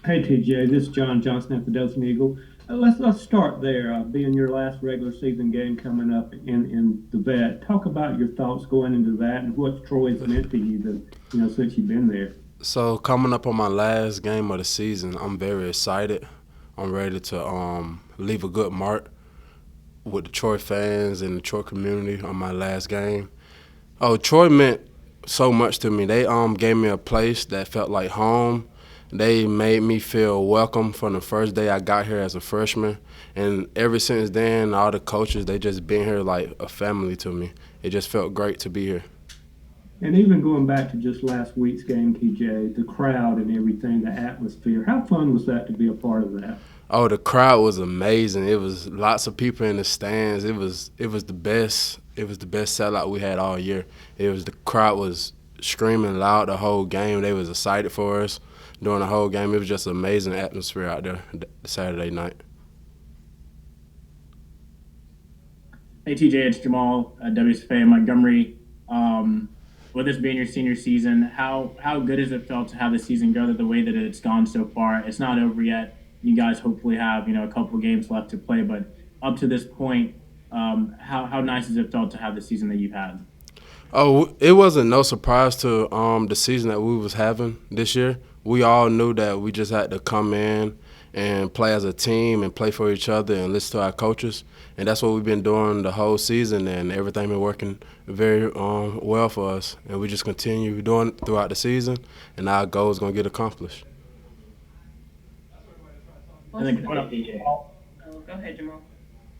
Hey TJ, this is John Johnson at the Dothan Eagle. Let's start there. Being your last regular season game coming up in the vet, talk about your thoughts going into that and what Troy's meant to you. Since you've been there. So coming up on my last game of the season, I'm very excited. I'm ready to leave a good mark with the Troy fans and the Troy community on my last game. Oh, Troy meant so much to me. They gave me a place that felt like home. They made me feel welcome from the first day I got here as a freshman. And ever since then, all the coaches, they just been here like a family to me. It just felt great to be here. And even going back to just last week's game, TJ, the crowd and everything, the atmosphere. How fun was that to be a part of that? Oh, the crowd was amazing. It was lots of people in the stands. It was the best. It was the best sellout we had all year. The crowd was screaming loud the whole game. They was excited for us during the whole game. It was just an amazing atmosphere out there Saturday night. Hey TJ, it's Jamal at WSFA in Montgomery. Um, with this being your senior season, how good has it felt to have the season go the way that it's gone so far? It's not over yet. You guys hopefully have a couple of games left to play, but up to this point, how nice has it felt to have the season that you've had? Oh, it wasn't no surprise to the season that we was having this year. We all knew that we just had to come in and play as a team and play for each other and listen to our coaches. And that's what we've been doing the whole season, and everything been working very well for us. And we just continue doing it throughout the season, and our goal is going to get accomplished. And What's then the coming off big? the Oh, go ahead, Jamal.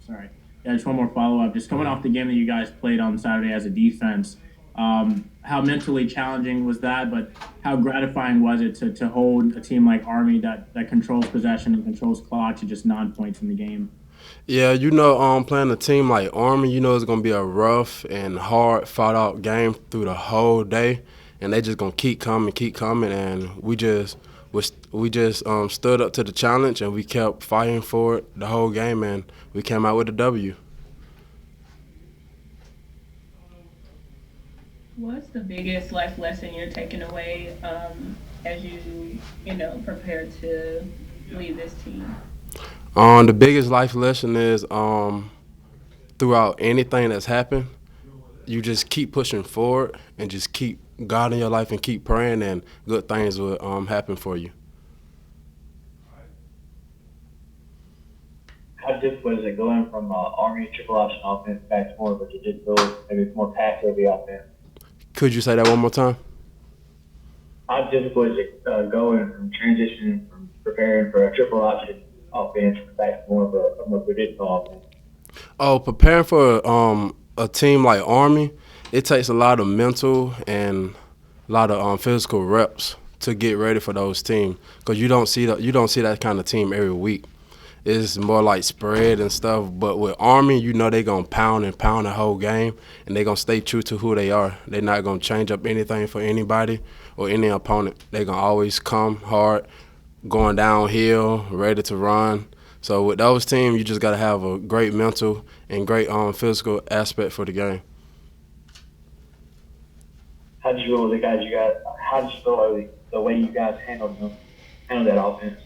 sorry, yeah, just one more follow up. Just coming off the game that you guys played on Saturday as a defense, how mentally challenging was that? But how gratifying was it to hold a team like Army that controls possession and controls clock to just 9 points in the game? Yeah, playing a team like Army, it's gonna be a rough and hard fought out game through the whole day, and they just gonna keep coming, and we just stood up to the challenge, and we kept fighting for it the whole game, and we came out with a W. What's the biggest life lesson you're taking away as you prepare to leave this team? The biggest life lesson is throughout anything that's happened, you just keep pushing forward and just keep God in your life and keep praying, and good things will happen for you. How difficult is it going from Army triple option offense back to more of a traditional, maybe more pass heavy offense? Could you say that one more time? How difficult is it going from transitioning from preparing for a triple option offense back to more of a more traditional offense? Oh, preparing for a team like Army, it takes a lot of mental and a lot of physical reps to get ready for those teams, because you don't see that kind of team every week. It's more like spread and stuff. But with Army, they gonna pound and pound the whole game, and they gonna stay true to who they are. They're not gonna change up anything for anybody or any opponent. They gonna always come hard, going downhill, ready to run. So with those teams, you just gotta have a great mental and great physical aspect for the game. How did you feel with the guys you got? How did you feel like the way you guys handled that offense?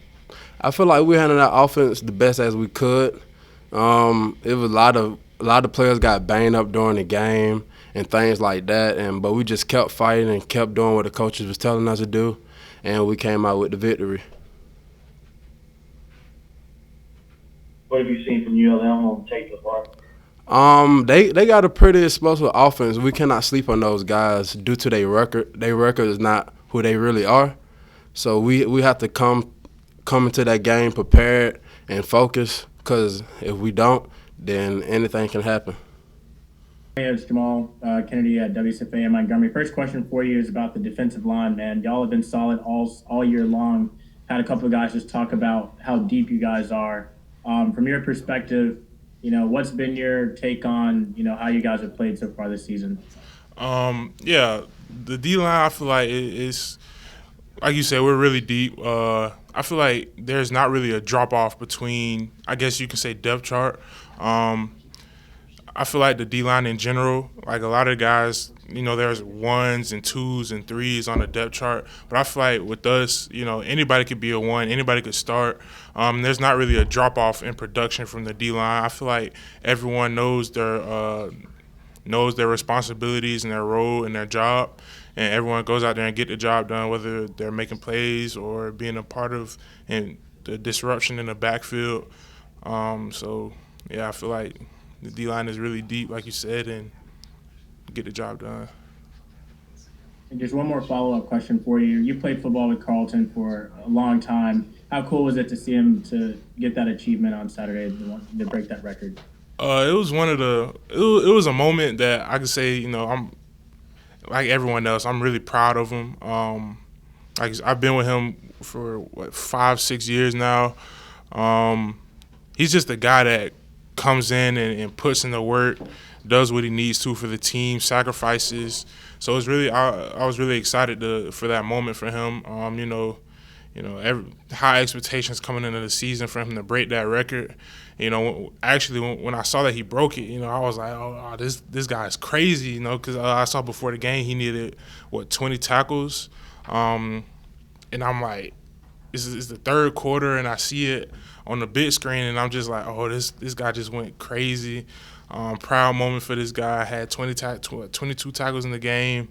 I feel like we handled that offense the best as we could. It was a lot of players got banged up during the game and things like that, but we just kept fighting and kept doing what the coaches was telling us to do, and we came out with the victory. What have you seen from ULM on tape so far? They got a pretty explosive offense. We cannot sleep on those guys due to their record. Their record is not who they really are. So we have to come into that game prepared and focused, because if we don't, then anything can happen. Hey, it's Jamal Kennedy at WSFA in Montgomery. First question for you is about the defensive line, man. Y'all have been solid all year long. Had a couple of guys just talk about how deep you guys are. From your perspective, what's been your take on how you guys have played so far this season? Yeah, the D line, I feel like is like you said, we're really deep. I feel like there's not really a drop off between, I guess you could say, depth chart. Um, I feel like the D-line in general, like a lot of guys, there's 1s and 2s and 3s on the depth chart. But I feel like with us, anybody could be a 1, anybody could start. There's not really a drop-off in production from the D-line. I feel like everyone knows their responsibilities and their role and their job, and everyone goes out there and get the job done, whether they're making plays or being a part of the disruption in the backfield. I feel like the D-line is really deep, like you said, and get the job done. And just one more follow-up question for you. You played football with Carlton for a long time. How cool was it to see him to get that achievement on Saturday to break that record? It was it was a moment that I could say, I'm like everyone else. I'm really proud of him. I've been with him for 5-6 years now. He's just a guy that comes in and puts in the work, does what he needs to for the team, sacrifices. So it's really I was really excited for that moment for him. High expectations coming into the season for him to break that record. Actually, when I saw that he broke it, I was like, oh, this guy's crazy, because I saw before the game he needed 20 tackles, and I'm like, this is the third quarter, and I see it on the big screen, and I'm just like, oh, this guy just went crazy. Proud moment for this guy. Had 22 tackles in the game.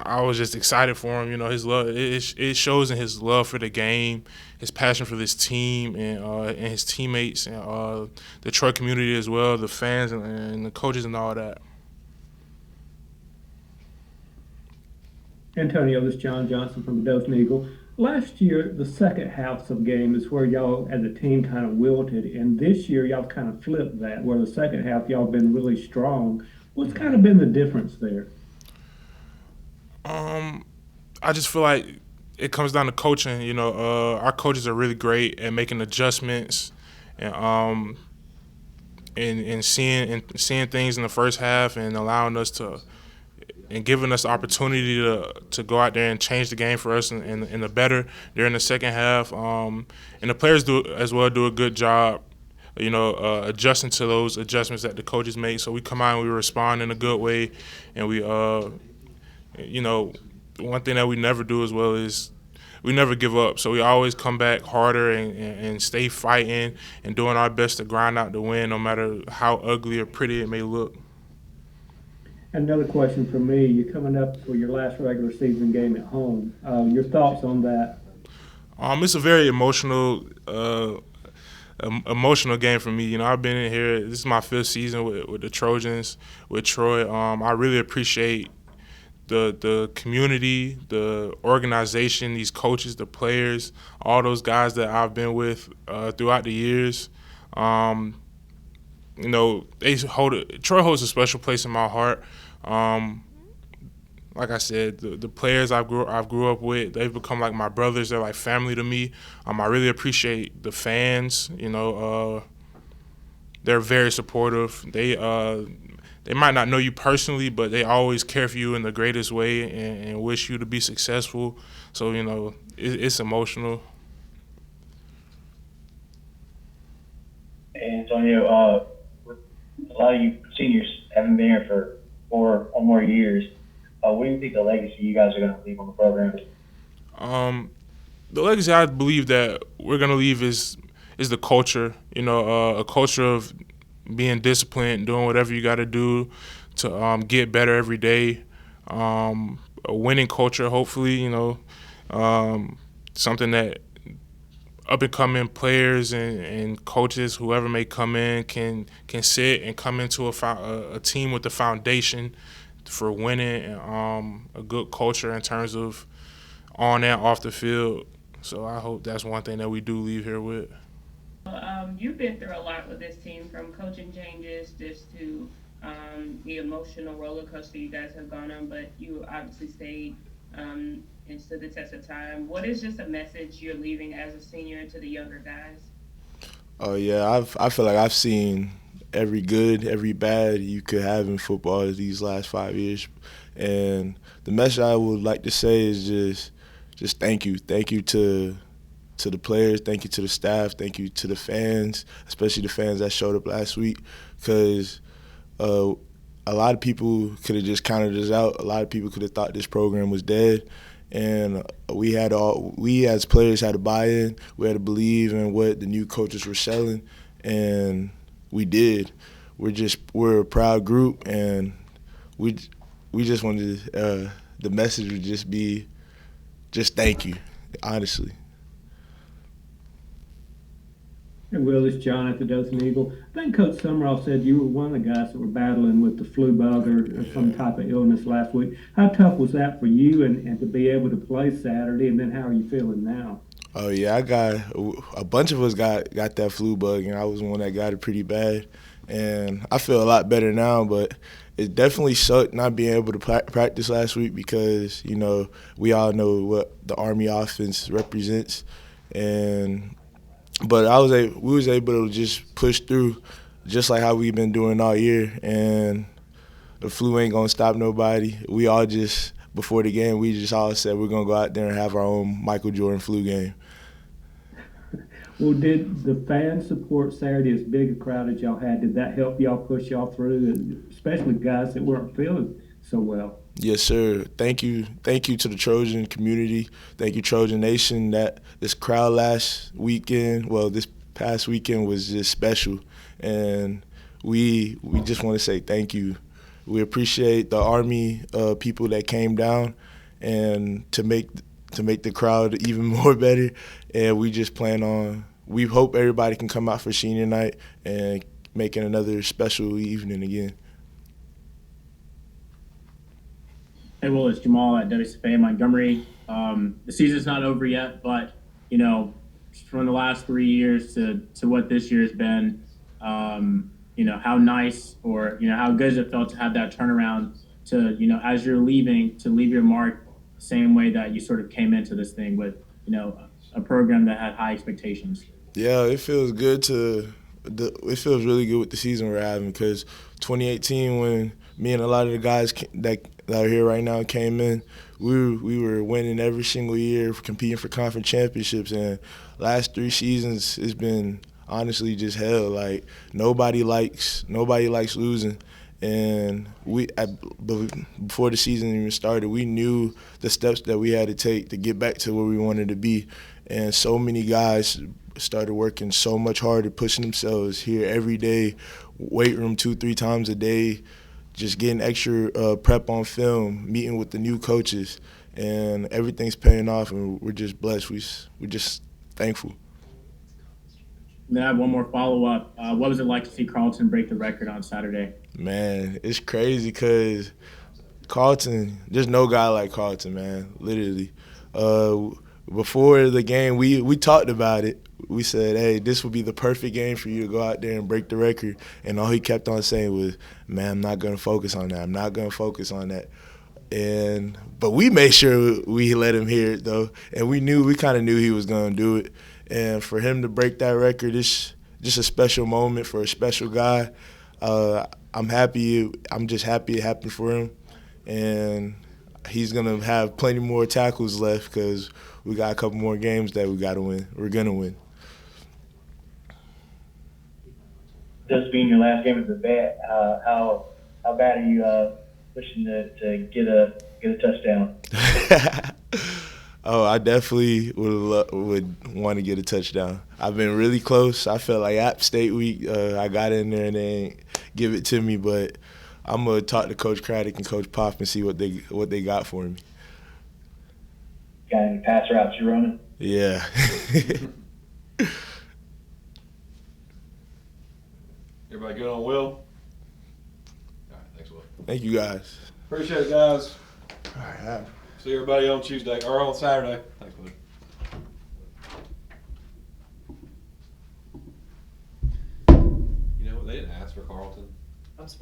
I was just excited for him. His love. It shows in his love for the game, his passion for this team, and his teammates, and the Troy community as well, the fans and the coaches and all that. Antonio, this is John Johnson from the Dothan Eagle. Last year, the second half of game is where y'all as a team kind of wilted, and this year y'all kind of flipped that, where the second half y'all been really strong. What's kind of been the difference there? I just feel like it comes down to coaching. Our coaches are really great at making adjustments and seeing things in the first half and allowing us and giving us the opportunity to go out there and change the game for us in the better during the second half. And the players do a good job, adjusting to those adjustments that the coaches make. So we come out and we respond in a good way, and we one thing that we never do as well is we never give up. So we always come back harder and stay fighting and doing our best to grind out the win, no matter how ugly or pretty it may look. Another question for me. You're coming up for your last regular season game at home. Your thoughts on that? It's a very emotional game for me. I've been in here. This is my 5th season with the Trojans, with Troy. I really appreciate the community, the organization, these coaches, the players, all those guys that I've been with throughout the years. Troy holds a special place in my heart. Like I said, the players I've grew up with, they've become like my brothers. They're like family to me. I really appreciate the fans. They're very supportive. They might not know you personally, but they always care for you in the greatest way and wish you to be successful. So, it's emotional. And Antonio, with a lot of you seniors having been here for 4 or more years, what do you think the legacy you guys are going to leave on the program? The legacy I believe that we're going to leave is the culture, a culture of being disciplined, doing whatever you got to do to get better every day. A winning culture, hopefully, something that up-and-coming players and coaches, whoever may come in, can sit and come into a team with the foundation for winning and a good culture in terms of on and off the field. So I hope that's one thing that we do leave here with. You've been through a lot with this team, from coaching changes just to the emotional roller coaster you guys have gone on, but you obviously stayed and stood the test of time. What is just a message you're leaving as a senior to the younger guys? Oh yeah, I feel like I've seen every good, every bad you could have in football these last 5 years, and the message I would like to say is just thank you to to the players. Thank you to the staff. Thank you to the fans, especially the fans that showed up last week, because a lot of people could have just counted us out. A lot of people could have thought this program was dead. And we as players had to buy in. We had to believe in what the new coaches were selling, and we did. We're a proud group, and we just wanted the message would just be thank you, honestly. And Will, it's John at the Dothan Eagle. I think Coach Summerall said you were one of the guys that were battling with the flu bug or some type of illness last week. How tough was that for you and to be able to play Saturday, and then how are you feeling now? Oh, yeah, a bunch of us got that flu bug, and I was one that got it pretty bad. And I feel a lot better now, but it definitely sucked not being able to practice last week because, we all know what the Army offense represents. But we was able to just push through just like how we've been doing all year, and the flu ain't going to stop nobody. We all just, before the game, we just all said we're going to go out there and have our own Michael Jordan flu game. Well, did the fan support Saturday, as big a crowd as y'all had, did that help y'all push y'all through, especially guys that weren't feeling so well? Yes, sir. Thank you to the Trojan community. Thank you, Trojan Nation. That this crowd this past weekend was just special, and we just want to say thank you. We appreciate the Army people that came down and to make the crowd even more better, and we just we hope everybody can come out for senior night and make it another special evening again. Hey, Will, it's Jamal at WSFA Montgomery. The season's not over yet, but, from the last 3 years to what this year has been, how nice or, how good has it felt to have that turnaround to, as you're leaving, to leave your mark the same way that you sort of came into this thing with, a program that had high expectations? Yeah, it feels good it feels really good with the season we're having, because 2018, when me and a lot of the guys that are here right now came in, we were winning every single year, competing for conference championships, and last 3 seasons it's been honestly just hell. Like nobody likes losing, and before the season even started, we knew the steps that we had to take to get back to where we wanted to be, and so many guys started working so much harder, pushing themselves here every day, weight room 2-3 times a day, just getting extra prep on film, meeting with the new coaches, and everything's paying off, and we're just blessed. We're just thankful. Then I have one more follow-up. What was it like to see Carlton break the record on Saturday? Man, it's crazy because Carlton, there's no guy like Carlton, man, literally. Before the game, we talked about it. We said, hey, this would be the perfect game for you to go out there and break the record. And all he kept on saying was, man, I'm not going to focus on that. I'm not going to focus on that. But we made sure we let him hear it, though. And we kind of knew he was going to do it. And for him to break that record, it's just a special moment for a special guy. I'm happy. I'm just happy it happened for him. And he's going to have plenty more tackles left because we got a couple more games that we got to win. We're going to win. This being your last game as a vet, how bad are you pushing to get a touchdown? Oh, I definitely would want to get a touchdown. I've been really close. I felt like App State week, I got in there and they ain't give it to me, but I'm gonna talk to Coach Craddock and Coach Pop and see what they got for me. Got any pass routes you're running? Yeah. Everybody good on Will? All right, thanks, Will. Thank you, guys. Appreciate it, guys. All right. See everybody on Tuesday or on Saturday. Thanks, Will. You know what? They didn't ask for Carlton. I'm surprised.